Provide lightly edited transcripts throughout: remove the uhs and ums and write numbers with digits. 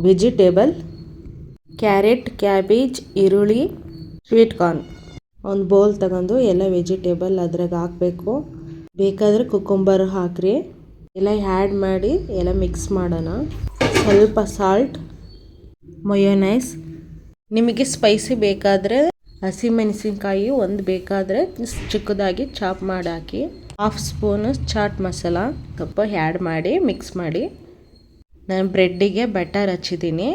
Vegetable carrot, cabbage, ಈರುಳ್ಳಿ, sweet corn. ಒಂದು bowl ತಗೊಂಡು ಎಲ್ಲ ವೆಜಿಟೇಬಲ್ ಅದ್ರಾಗ ಹಾಕಬೇಕು. ಬೇಕಾದರೆ ಕುಕುಂಬರ್ ಹಾಕ್ರಿ. ಎಲ್ಲ ಆ್ಯಡ್ ಮಾಡಿ ಎಲ್ಲ ಮಿಕ್ಸ್ ಮಾಡೋಣ. ಸ್ವಲ್ಪ ಸಾಲ್ಟ್, ಮಯೋನೈಸ್. ನಿಮಗೆ ಸ್ಪೈಸಿ ಬೇಕಾದರೆ ಹಸಿಮೆಣಸಿನ್ಕಾಯಿ ಒಂದು ಬೇಕಾದರೆ ಚಿಕ್ಕದಾಗಿ ಚಾಪ್ ಮಾಡಿ ಹಾಕಿ. 1/2 ಸ್ಪೂನ್ ಚಾಟ್ ಮಸಾಲ ಸ್ವಲ್ಪ ಆ್ಯಡ್ ಮಾಡಿ ಮಿಕ್ಸ್ ಮಾಡಿ. ನಾನು ಬ್ರೆಡ್ಡಿಗೆ ಬಟರ್ ಹಚ್ಚಿದ್ದೀನಿ.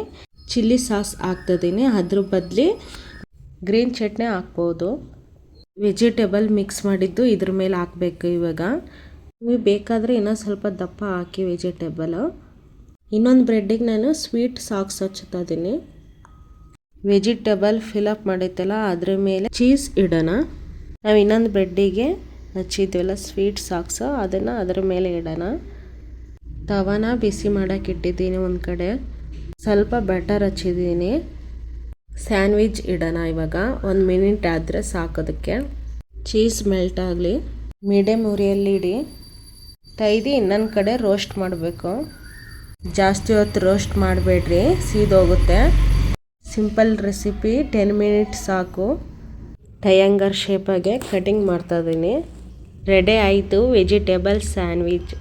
ಚಿಲ್ಲಿ ಸಾಸ್ ಹಾಕ್ತಿದ್ದೀನಿ. ಅದ್ರ ಬದಲು ಗ್ರೀನ್ ಚಟ್ನಿ ಹಾಕ್ಬೋದು. ವೆಜಿಟೇಬಲ್ ಮಿಕ್ಸ್ ಮಾಡಿದ್ದು ಇದ್ರ ಮೇಲೆ ಹಾಕಬೇಕು. ಇವಾಗ ನೀವು ಬೇಕಾದರೆ ಇನ್ನೂ ಸ್ವಲ್ಪ ದಪ್ಪ ಹಾಕಿ ವೆಜಿಟೇಬಲ್. ಇನ್ನೊಂದು ಬ್ರೆಡ್ಡಿಗೆ ನಾನು ಸ್ವೀಟ್ ಸಾಸ್ ಹಚ್ತಾ ಇದ್ದೀನಿ. ವೆಜಿಟೇಬಲ್ ಫಿಲಪ್ ಮಾಡಿತ್ತಲ್ಲ ಅದ್ರ ಮೇಲೆ ಚೀಸ್ ಇಡೋಣ. ನಾವು ಇನ್ನೊಂದು ಬ್ರೆಡ್ಡಿಗೆ ಹಚ್ಚಿದ್ವಲ್ಲ ಸ್ವೀಟ್ ಸಾಕ್ಸ್ ಅದನ್ನು ಅದರ ಮೇಲೆ ಇಡೋಣ. ತವಾನ ಬಿಸಿ ಮಾಡೋಕೆ ಇಟ್ಟಿದ್ದೀನಿ. ಒಂದು ಕಡೆ ಸ್ವಲ್ಪ ಬಟರ್ ಹಚ್ಚಿದ್ದೀನಿ. ಸ್ಯಾಂಡ್ವಿಚ್ ಇಡೋಣ. ಇವಾಗ 1 ಮಿನಿಟ್ ಆದರೆ ಸಾಕೋದಕ್ಕೆ. ಚೀಸ್ ಮೆಲ್ಟ್ ಆಗಲಿ. ಮೀಡಿಯಮ್ ಉರಿಯಲ್ಲಿ ಇಡಿ. ತೈದಿ ಇನ್ನೊಂದು ಕಡೆ ರೋಸ್ಟ್ ಮಾಡಬೇಕು. ಜಾಸ್ತಿ ಹೊತ್ತು ರೋಸ್ಟ್ ಮಾಡಬೇಡ್ರಿ, ಸೀದೋಗುತ್ತೆ. ಸಿಂಪಲ್ ರೆಸಿಪಿ, 10 ಮಿನಿಟ್ಸ್ ಸಾಕು. ಟ್ರಯಾಂಗಲ್ ಶೇಪಾಗೆ ಕಟಿಂಗ್ ಮಾಡ್ತಾಯಿದ್ದೀನಿ. ರೆಡಿ ಆಯಿತು ವೆಜಿಟೇಬಲ್ ಸ್ಯಾಂಡ್ವಿಚ್.